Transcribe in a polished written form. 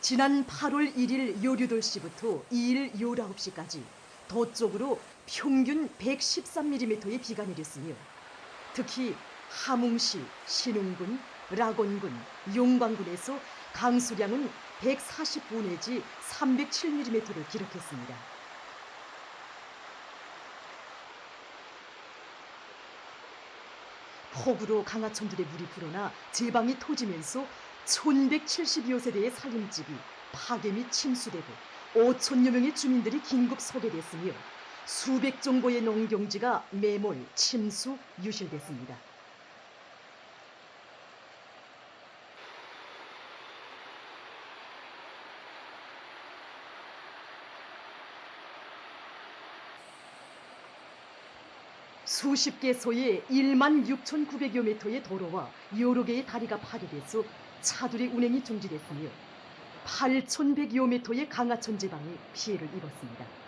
지난 8월 1일 요 8시부터 2일 요 9시까지 도 쪽으로 평균 113mm의 비가 내렸으며 특히 함흥시, 신흥군, 락원군, 용광군에서 강수량은 145 내지 307mm를 기록했습니다. 폭우로 강하천들의 물이 불어나 제방이 터지면서 1172여 세대의 살림집이 파괴 및 침수되고 5천여 명의 주민들이 긴급 소개됐으며 수백 정도의 농경지가 매몰, 침수, 유실됐습니다. 수십 개소의 1만 6,900여 미터의 도로와 여러 개의 다리가 파괴돼서 차들의 운행이 중지됐으며 8,100여 미터의 강하천 제방이 피해를 입었습니다.